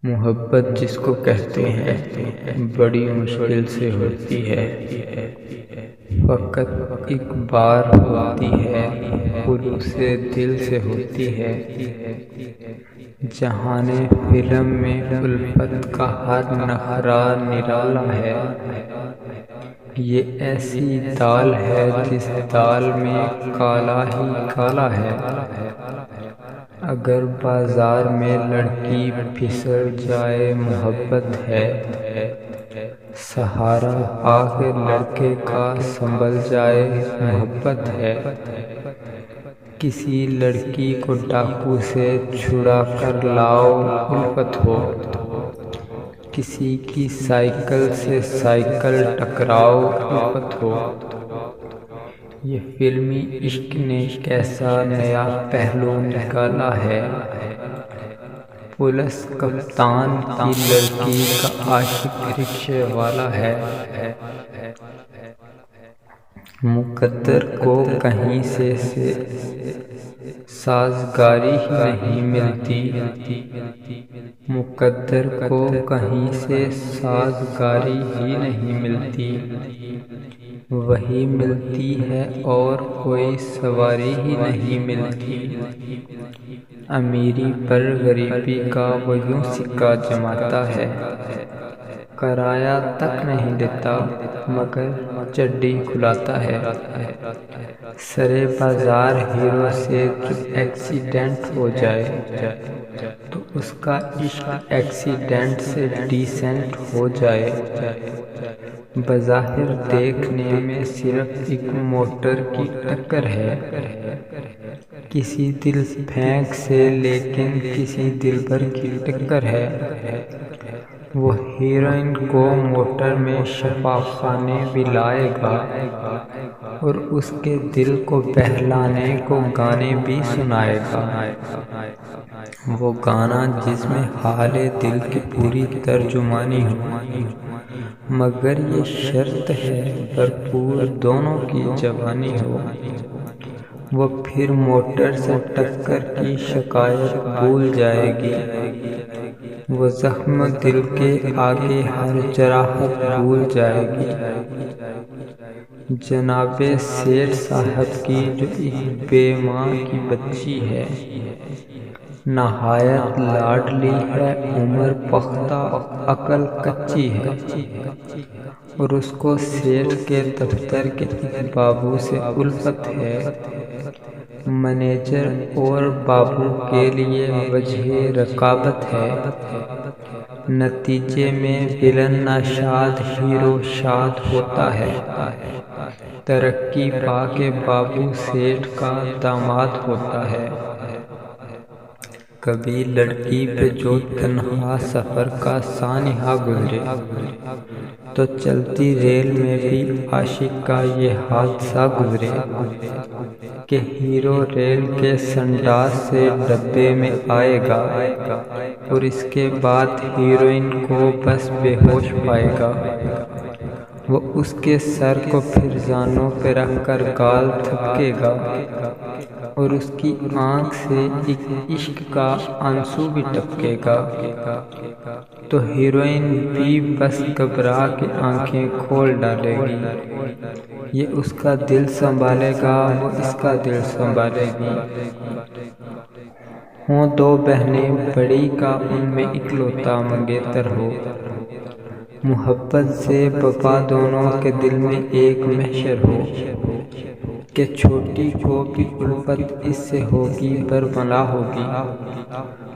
محبت جس کو کہتے ہیں بڑی مشکل سے ہوتی ہے، فقط ایک بار ہوتی ہے، خلوص دل سے ہوتی ہے۔ جہان فلم میں الفت کا ہر نخرہ نرالا ہے، یہ ایسی دال ہے جس دال میں کالا ہی کالا ہے۔ اگر بازار میں لڑکی پھسل جائے محبت ہے، سہارا پا کے لڑکے کا سنبھل جائے محبت ہے۔ کسی لڑکی کو ڈاکو سے چھڑا کر لاؤ الفت ہو، کسی کی سائیکل سے سائیکل ٹکراؤ الفت ہو۔ یہ فلمی عشق نے کیسا نیا پہلو نکالا ہے، پولیس کپتان کی لڑکی کا عاشق رکشے والا ہے۔ مقدر کو کہیں سے سازگاری ہی نہیں ملتی، مقدر کو کہیں سے سازگاری ہی نہیں ملتی، وہی ملتی ہے اور کوئی سواری ہی نہیں ملتی۔ امیری پر غریبی کا وہ یوں سکہ جماتا ہے، کرایہ تک نہیں دیتا مگر چڈی کھلاتا ہے۔ سرے بازار ہیرو سے جو ایکسیڈنٹ ہو جائے تو اس کا عشق ایکسیڈنٹ سے ڈیسنٹ ہو جائے۔ بظاہر دیکھنے میں صرف ایک موٹر کی ٹکر ہے، کسی دل پھینک سے، لیکن کسی دلبر کی ٹکر ہے۔ وہ ہیروئن کو موٹر میں شفا خانے بھی لائے گا اور اس کے دل کو بہلانے کو گانے بھی سنائے گا، وہ گانا جس میں حال دل کی پوری ترجمانی ہو، مگر یہ شرط ہے بھرپور دونوں کی جوانی ہو۔ وہ پھر موٹر سے ٹکر کی شکایت بھول جائے گی، وہ زخم دل کے آگے ہر جراحت بھول جائے گی۔ جناب سیٹھ صاحب کی جو ایک بے ماں کی بچی ہے، نہایت لاڈلی ہے، عمر پختہ عقل کچی ہے، اور اس کو سیٹھ کے دفتر کے ایک بابو سے الفت ہے۔ منیجر اور بابو کے لیے وجہ رقابت ہے، نتیجے میں ویلن ناشاد ہیرو شاد ہوتا ہے۔ ترقی پا کے بابو سیٹھ کا داماد ہوتا ہے۔ کبھی لڑکی پہ جو تنہا سفر کا سانحہ گزرے تو چلتی ریل میں بھی عاشق کا یہ حادثہ گزرے کہ ہیرو ریل کے سنڈاس سے ڈبے میں آئے گا اور اس کے بعد ہیروئن کو بس بے ہوش پائے گا۔ وہ اس کے سر کو پھر زانوں پہ رکھ کر گال تھپکے گا اور اس کی آنکھ سے ایک عشق کا آنسو بھی ٹپکے گا، تو ہیروئن بھی بس گھبرا کے آنکھیں کھول ڈالے گی۔ یہ اس کا دل سنبھالے گا، وہ اس کا دل سنبھالے گی۔ ہوں دو بہنیں بڑی کا ان میں اکلوتا منگیتر ہو، محبت سے وفا دونوں کے دل میں ایک محشر ہو، کہ چھوٹی کو بھی الفت اس سے ہوگی برملا ہوگی،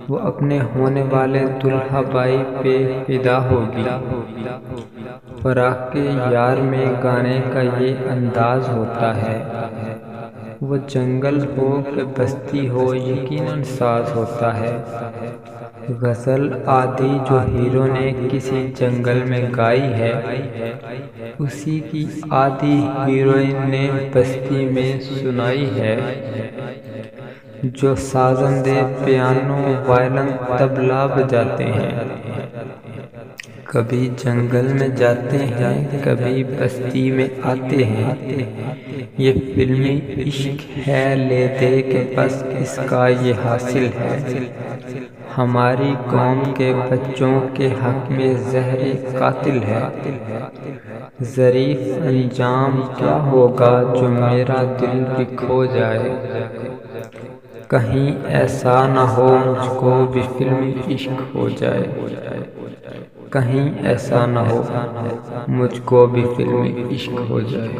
وہ اپنے ہونے والے دلہا بھائی پہ فدا ہوگی۔ فراق یار میں گانے کا یہ انداز ہوتا ہے، وہ جنگل ہو کہ بستی ہو یقیناً ساز ہوتا ہے۔ غزل آدھی جو ہیرو نے کسی جنگل میں گائی ہے، اسی کی آدھی ہیروئن نے بستی میں سنائی ہے۔ جو سازندے پیانو وائلن طبلہ بجاتے ہیں، کبھی جنگل میں جاتے ہیں، کبھی بستی میں آتے ہیں۔ یہ فلمی عشق ہے، لے دے کے بس اس کا یہ حاصل ہے۔ ہماری قوم کے بچوں کے حق میں زہر قاتل ہے۔ ظریف انجام کیا ہوگا جو میرا دل بھی کھو جائے، کہیں ایسا نہ ہو مجھ کو بھی فلم عشق ہو جائے، کہیں ایسا نہ ہو مجھ کو بھی فلم عشق ہو جائے۔